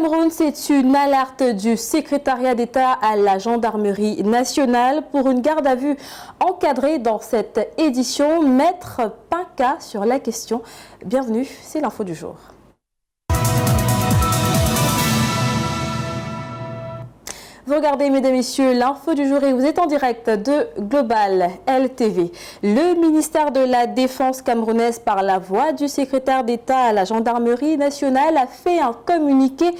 Cameroun, c'est une alerte du secrétariat d'État à la gendarmerie nationale pour une garde à vue encadrée dans cette édition. Maître Pinka sur la question. Bienvenue, c'est l'info du jour. Vous regardez, mesdames et messieurs, l'info du jour et vous êtes en direct de Global LTV. Le ministère de la Défense camerounaise, par la voix du secrétaire d'État à la gendarmerie nationale, a fait un communiqué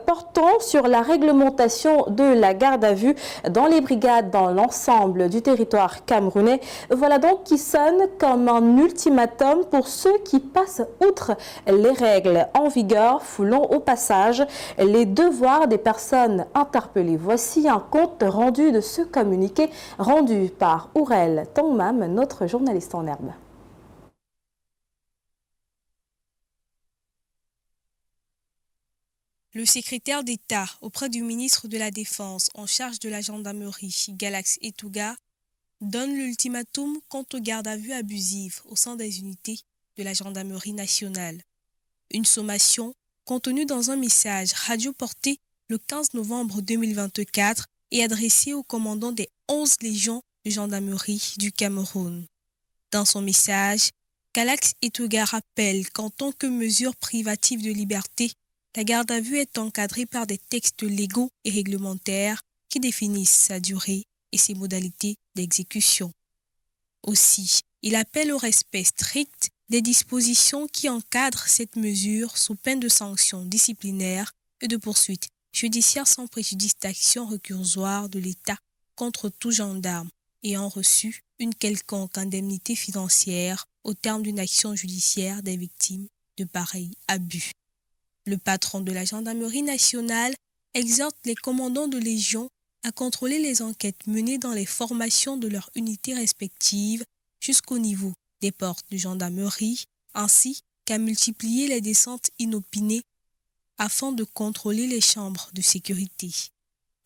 portant sur la réglementation de la garde à vue dans les brigades dans l'ensemble du territoire camerounais. Voilà donc qui sonne comme un ultimatum pour ceux qui passent outre les règles en vigueur, foulant au passage les devoirs des personnes interpellées. Voici un compte rendu de ce communiqué rendu par Ourel Tongmam, notre journaliste en herbe. Le secrétaire d'État auprès du ministre de la Défense en charge de la gendarmerie, Galax Etouga, donne l'ultimatum quant aux gardes à vue abusives au sein des unités de la gendarmerie nationale. Une sommation contenue dans un message radio porté le 15 novembre 2024 et adressé au commandant des 11 légions de gendarmerie du Cameroun. Dans son message, Galax Etouga rappelle qu'en tant que mesure privative de liberté, la garde à vue est encadrée par des textes légaux et réglementaires qui définissent sa durée et ses modalités d'exécution. Aussi, il appelle au respect strict des dispositions qui encadrent cette mesure sous peine de sanctions disciplinaires et de poursuites judiciaires sans préjudice d'actions récursoires de l'État contre tout gendarme ayant reçu une quelconque indemnité financière au terme d'une action judiciaire des victimes de pareils abus. Le patron de la gendarmerie nationale exhorte les commandants de légion à contrôler les enquêtes menées dans les formations de leurs unités respectives jusqu'au niveau des portes de gendarmerie, ainsi qu'à multiplier les descentes inopinées afin de contrôler les chambres de sécurité.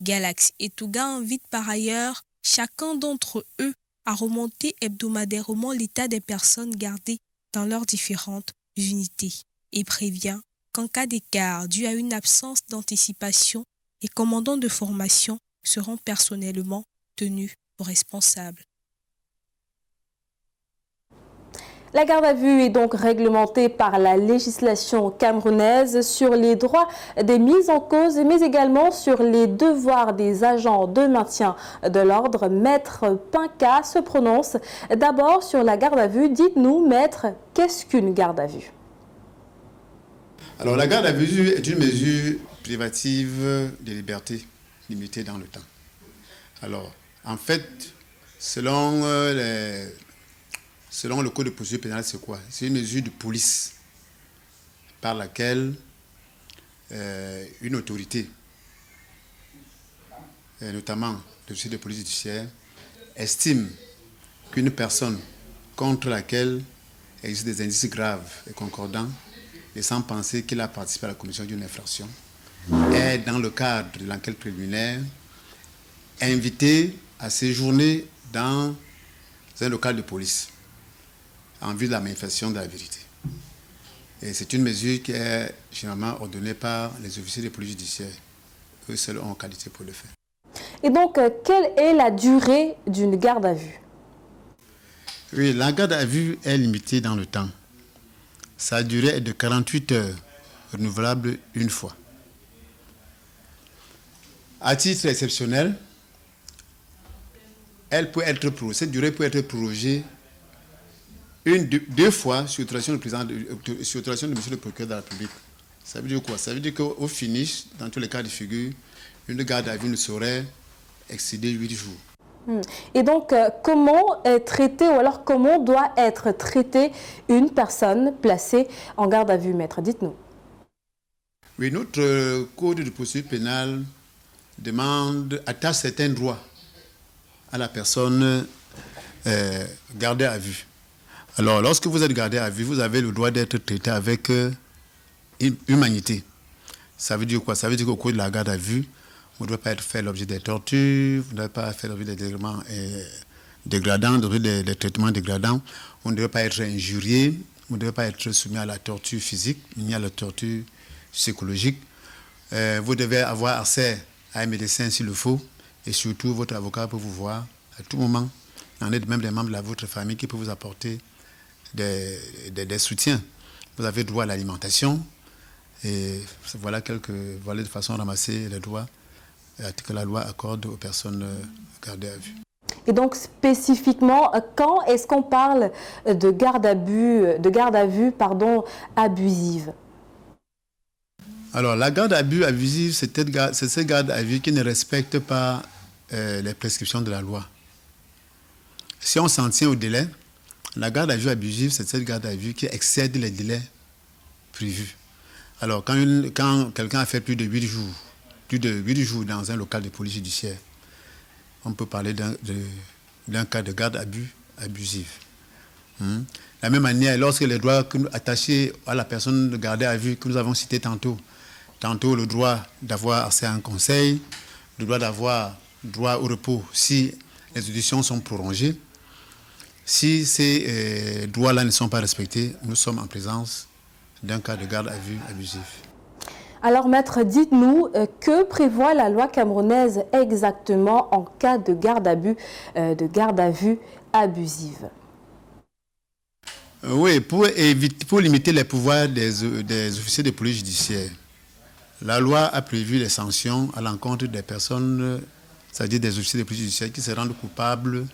Galax Etouga invite par ailleurs chacun d'entre eux à remonter hebdomadairement l'état des personnes gardées dans leurs différentes unités et prévient qu'en cas d'écart dû à une absence d'anticipation, les commandants de formation seront personnellement tenus pour responsables. La garde à vue est donc réglementée par la législation camerounaise sur les droits des mises en cause, mais également sur les devoirs des agents de maintien de l'ordre. Maître Pinka se prononce d'abord sur la garde à vue. Dites-nous, maître, qu'est-ce qu'une garde à vue? Alors, la garde à vue est une mesure privative de liberté limitée dans le temps. Alors, en fait, selon le code de procédure pénale, c'est quoi? C'est une mesure de police par laquelle une autorité, notamment l'officier de police judiciaire, estime qu'une personne contre laquelle existe des indices graves et concordants et sans penser qu'il a participé à la commission d'une infraction est, dans le cadre de l'enquête préliminaire, invité à séjourner dans un local de police en vue de la manifestation de la vérité. Et c'est une mesure qui est généralement ordonnée par les officiers de police judiciaire. Eux seuls ont qualité pour le faire. Et donc, quelle est la durée d'une garde à vue? Oui, la garde à vue est limitée dans le temps. Sa durée est de 48 heures, renouvelable une fois. À titre exceptionnel, cette durée peut être prorogée deux fois sur autorisation de monsieur le procureur de la République. Ça veut dire quoi? Ça veut dire qu'au finish, dans tous les cas de figure, une garde à vue ne saurait excéder 8 jours. Et donc, comment est traité ou alors comment doit être traitée une personne placée en garde à vue, maître? Dites-nous. Oui, notre code de procédure pénale attache certains droits à la personne gardée à vue. Alors, lorsque vous êtes gardé à vue, vous avez le droit d'être traité avec humanité. Ça veut dire quoi? Ça veut dire qu'au cours de la garde à vue, vous ne devez pas être fait l'objet des tortures, vous ne devez pas faire l'objet des traitements dégradants, des traitements dégradants, vous ne devez pas être injurié, vous ne devez pas être soumis à la torture physique, ni à la torture psychologique. Vous devez avoir accès à un médecin s'il le faut. Et surtout, votre avocat peut vous voir à tout moment. Il y en a même des membres de votre famille qui peuvent vous apporter des soutiens. Vous avez droit à l'alimentation. Et voilà de façon ramasser les droits que la loi accorde aux personnes gardées à vue. Et donc spécifiquement, quand est-ce qu'on parle de garde à vue abusive? Alors la garde à vue abusive, c'est cette garde à vue qui ne respecte pas les prescriptions de la loi. Si on s'en tient au délai, la garde à vue abusive, c'est cette garde à vue qui excède les délais prévus. Alors quand quelqu'un a fait plus de 8 jours dans un local de police judiciaire, on peut parler d'un cas de garde à vue abusive. De la même manière, lorsque les droits attachés à la personne gardée à vue que nous avons cités tantôt le droit d'avoir accès à un conseil, le droit d'avoir droit au repos si les auditions sont prolongées, si ces droits-là ne sont pas respectés, nous sommes en présence d'un cas de garde à vue abusive. Alors maître, dites-nous, que prévoit la loi camerounaise exactement en cas de garde à vue abusive? Oui, pour limiter les pouvoirs des officiers de police judiciaire, la loi a prévu les sanctions à l'encontre des personnes, c'est-à-dire des officiers de police judiciaire qui se rendent coupables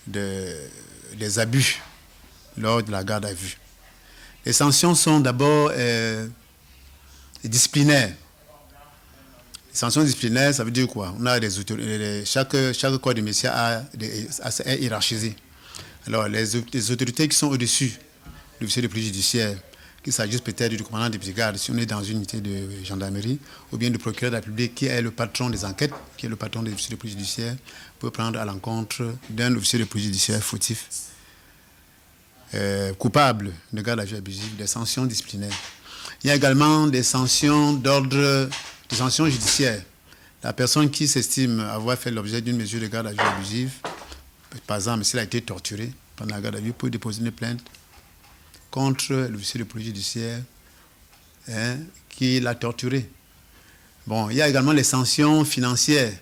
des abus lors de la garde à vue. Les sanctions sont d'abord disciplinaires. Les sanctions disciplinaires, ça veut dire quoi? On a chaque corps de métier est hiérarchisé. Alors, les autorités qui sont au-dessus de l'officier de police judiciaire, qu'il s'agisse peut-être du commandant de brigade, si on est dans une unité de gendarmerie, ou bien du procureur de la République, qui est le patron des enquêtes, qui est le patron des officiers de police judiciaire, peut prendre à l'encontre d'un officier de police judiciaire fautif, coupable de garde à vue abusive, des sanctions disciplinaires. Il y a également des sanctions judiciaires. La personne qui s'estime avoir fait l'objet d'une mesure de garde à vue abusive, par exemple, s'il a été torturé pendant la garde à vue, peut déposer une plainte contre l'officier de police judiciaire qui l'a torturé. Bon, il y a également les sanctions financières.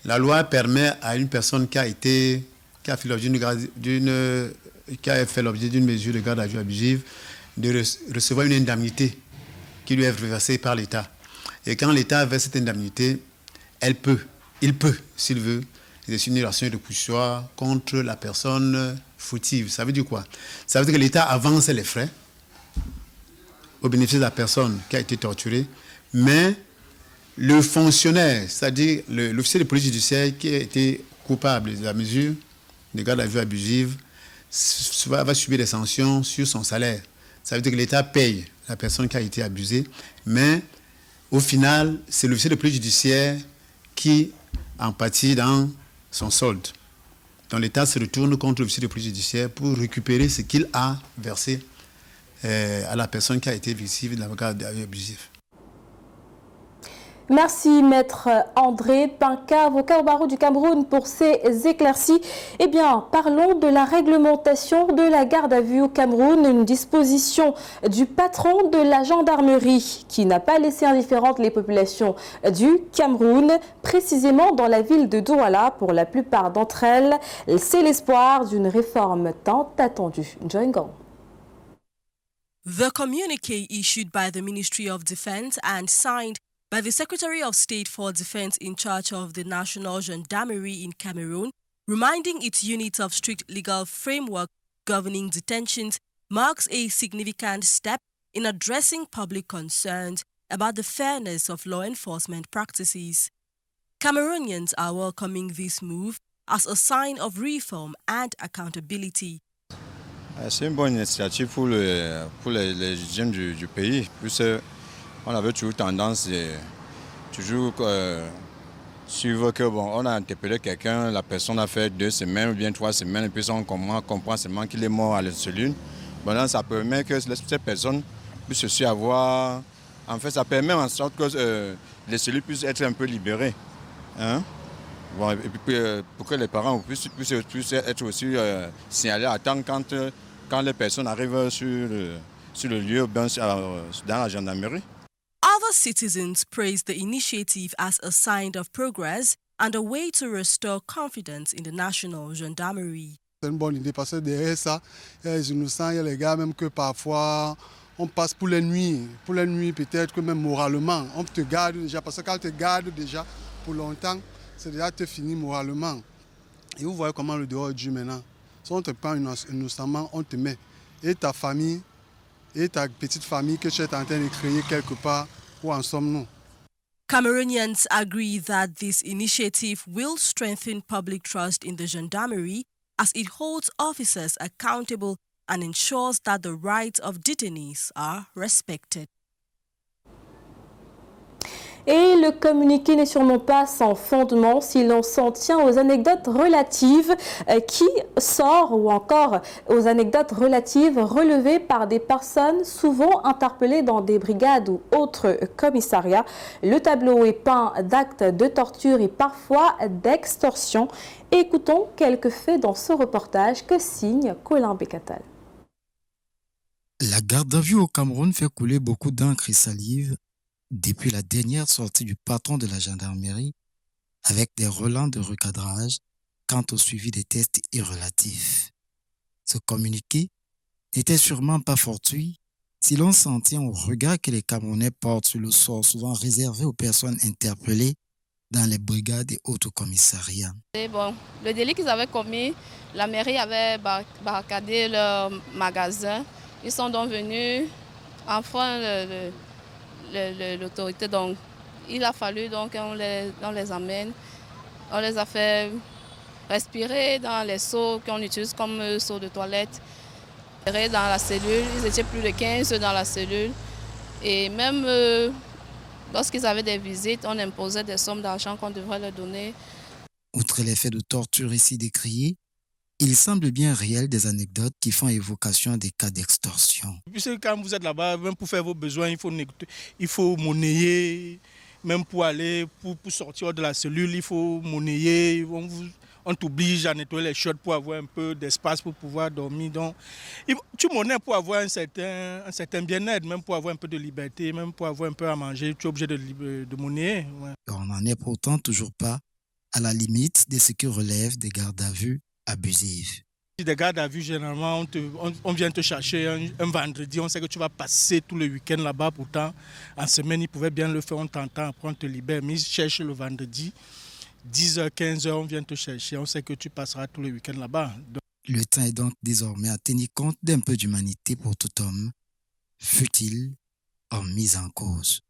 La loi permet à une personne qui a fait l'objet d'une mesure de garde à vue abusive de recevoir une indemnité qui lui est reversée par l'État. Et quand l'État verse cette indemnité, il peut, s'il veut, exercer une relation de poursuite contre la personne fautive. Ça veut dire quoi? Ça veut dire que l'État avance les frais au bénéfice de la personne qui a été torturée, mais le fonctionnaire, c'est-à-dire l'officier de police judiciaire qui a été coupable de la mesure de garde à vue abusive, va subir des sanctions sur son salaire. Ça veut dire que l'État paye la personne qui a été abusée, mais au final, c'est l'officier de police judiciaire qui en pâtit dans son solde. Donc l'État se retourne contre l'officier de police judiciaire pour récupérer ce qu'il a versé à la personne qui a été victime de la garde à vue abusive. Merci maître André Pinka, avocat au barreau du Cameroun, pour ces éclaircies. Eh bien, parlons de la réglementation de la garde à vue au Cameroun, une disposition du patron de la gendarmerie qui n'a pas laissé indifférentes les populations du Cameroun, précisément dans la ville de Douala. Pour la plupart d'entre elles, c'est l'espoir d'une réforme tant attendue. Njoingon. The communique issued by the Ministry of Defense and signed by the Secretary of State for Defense in charge of the National Gendarmerie in Cameroon, reminding its units of strict legal framework governing detentions, marks a significant step in addressing public concerns about the fairness of law enforcement practices. Cameroonians are welcoming this move as a sign of reform and accountability. C'est une bonne initiative pour les jeunes du pays, puisque on avait toujours tendance suivre que on a interpellé quelqu'un, la personne a fait 2 semaines ou bien 3 semaines, et puis on comprend seulement qu'il est mort à l'insuline. Maintenant, ça permet que cette personne puisse aussi avoir... En fait, ça permet en sorte que les cellules puissent être un peu libérées. Hein? Bon, et puis, pour que les parents puissent être aussi signalés à temps quand les personnes arrivent sur le lieu dans la gendarmerie. Other Other citizens praised the initiative as a sign of progress and a way to restore confidence in the National Gendarmerie. C'est une bonne idée parce que derrière ça, il y a les innocents, il y a les gars même que parfois on passe pour les nuits. Pour les nuits, peut-être que même moralement, on te garde déjà parce que quand on te garde déjà pour longtemps, c'est déjà te fini moralement. Et vous voyez comment le dehors est dur maintenant. Si on te prend innocemment, on te met. Et ta famille, et ta petite famille que tu es en train de créer quelque part, où en sommes-nous? Cameroonians agree that this initiative will strengthen public trust in the gendarmerie as it holds officers accountable and ensures that the rights of detainees are respected. Et le communiqué n'est sûrement pas sans fondement si l'on s'en tient aux anecdotes relatives ou encore aux anecdotes relatives relevées par des personnes souvent interpellées dans des brigades ou autres commissariats. Le tableau est peint d'actes de torture et parfois d'extorsion. Écoutons quelques faits dans ce reportage que signe Colin Bécatal. La garde à vue au Cameroun fait couler beaucoup d'encre et salive depuis la dernière sortie du patron de la gendarmerie avec des relents de recadrage quant au suivi des tests irrelatifs. Ce communiqué n'était sûrement pas fortuit si l'on s'en tient au regard que les Camerounais portent sur le sort souvent réservé aux personnes interpellées dans les brigades et autres commissariats. Bon, le délit qu'ils avaient commis, la mairie avait barricadé leur magasin. Ils sont donc venus enfreindre l'autorité, donc il a fallu donc qu'on les amène. On les a fait respirer dans les seaux qu'on utilise comme seaux de toilette. Dans la cellule, ils étaient plus de 15 dans la cellule. Et même lorsqu'ils avaient des visites, on imposait des sommes d'argent qu'on devrait leur donner. Outre les faits de torture ici décriés, il semble bien réel des anecdotes qui font évocation des cas d'extorsion. Puisque quand vous êtes là-bas, même pour faire vos besoins, il faut monnayer. Même pour aller, pour sortir de la cellule, il faut monnayer. On t'oblige à nettoyer les chiottes pour avoir un peu d'espace pour pouvoir dormir. Donc, tu monnaies pour avoir un certain bien-être, même pour avoir un peu de liberté, même pour avoir un peu à manger, tu es obligé de monnayer. Ouais. On n'en est pourtant toujours pas à la limite de ce qui relève des gardes à vue abusives. Des gardes à vue, généralement, on vient te chercher un vendredi, on sait que tu vas passer tout le week-end là-bas. Pourtant, en semaine, ils pouvaient bien le faire, on t'entend, après on te libère. Mais ils cherchent le vendredi, 10h, 15h, on vient te chercher, on sait que tu passeras tout le week-end là-bas. Le temps est donc désormais à tenir compte d'un peu d'humanité pour tout homme, fut-il en mise en cause.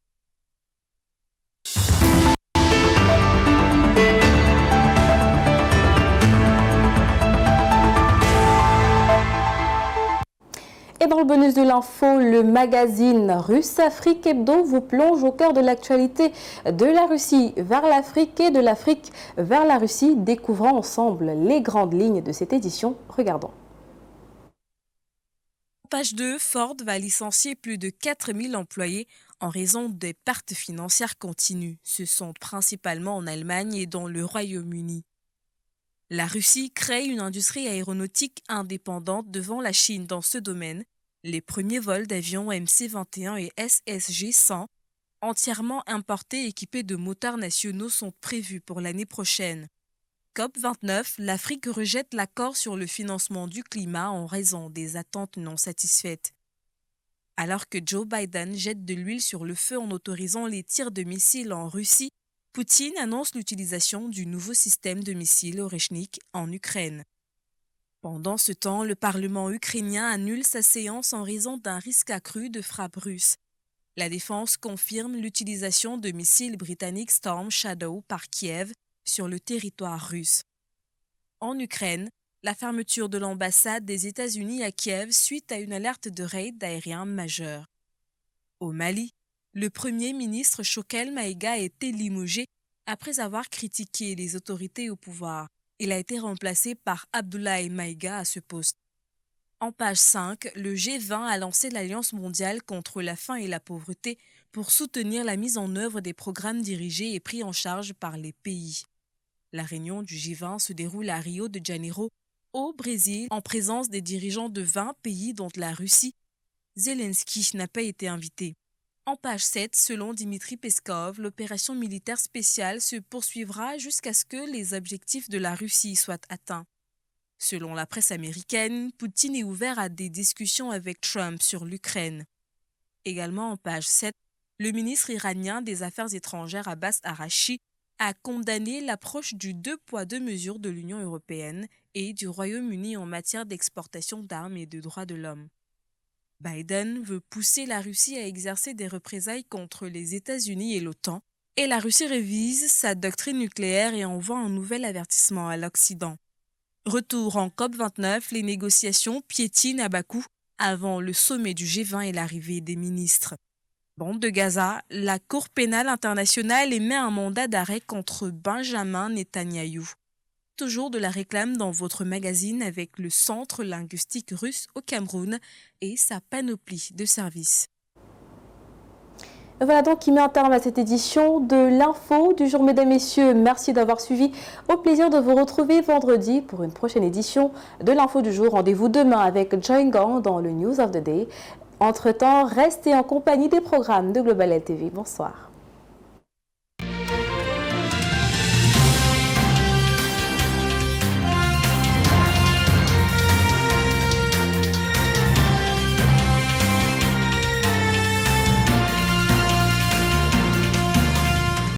Et dans le bonus de l'info, le magazine russe Afrique Hebdo vous plonge au cœur de l'actualité de la Russie vers l'Afrique et de l'Afrique vers la Russie. Découvrons ensemble les grandes lignes de cette édition. Regardons. Page 2, Ford va licencier plus de 4000 employés en raison des pertes financières continues. Ce sont principalement en Allemagne et dans le Royaume-Uni. La Russie crée une industrie aéronautique indépendante devant la Chine dans ce domaine. Les premiers vols d'avions MC-21 et SSG-100, entièrement importés et équipés de moteurs nationaux, sont prévus pour l'année prochaine. COP29, l'Afrique rejette l'accord sur le financement du climat en raison des attentes non satisfaites. Alors que Joe Biden jette de l'huile sur le feu en autorisant les tirs de missiles en Russie, Poutine annonce l'utilisation du nouveau système de missiles Oreshnik en Ukraine. Pendant ce temps, le Parlement ukrainien annule sa séance en raison d'un risque accru de frappe russe. La défense confirme l'utilisation de missiles britanniques Storm Shadow par Kiev sur le territoire russe. En Ukraine, la fermeture de l'ambassade des États-Unis à Kiev suite à une alerte de raid aérien majeur. Au Mali, le Premier ministre Choguel Maïga a été limogé après avoir critiqué les autorités au pouvoir. Il a été remplacé par Abdoulaye Maïga à ce poste. En page 5, le G20 a lancé l'Alliance mondiale contre la faim et la pauvreté pour soutenir la mise en œuvre des programmes dirigés et pris en charge par les pays. La réunion du G20 se déroule à Rio de Janeiro, au Brésil, en présence des dirigeants de 20 pays dont la Russie. Zelensky n'a pas été invité. En page 7, selon Dimitri Peskov, l'opération militaire spéciale se poursuivra jusqu'à ce que les objectifs de la Russie soient atteints. Selon la presse américaine, Poutine est ouvert à des discussions avec Trump sur l'Ukraine. Également en page 7, le ministre iranien des Affaires étrangères Abbas Araghchi a condamné l'approche du 2 poids 2 mesures de l'Union européenne et du Royaume-Uni en matière d'exportation d'armes et de droits de l'homme. Biden veut pousser la Russie à exercer des représailles contre les États-Unis et l'OTAN, et la Russie révise sa doctrine nucléaire et envoie un nouvel avertissement à l'Occident. Retour en COP29, les négociations piétinent à Bakou avant le sommet du G20 et l'arrivée des ministres. Bande de Gaza, la Cour pénale internationale émet un mandat d'arrêt contre Benjamin Netanyahou. Toujours de la réclame dans votre magazine avec le Centre linguistique russe au Cameroun et sa panoplie de services. Et voilà donc qui met un terme à cette édition de l'info du jour. Mesdames, Messieurs, merci d'avoir suivi. Au plaisir de vous retrouver vendredi pour une prochaine édition de l'info du jour. Rendez-vous demain avec Joy Gang dans le News of the Day. Entre-temps, restez en compagnie des programmes de Global LTV. Bonsoir.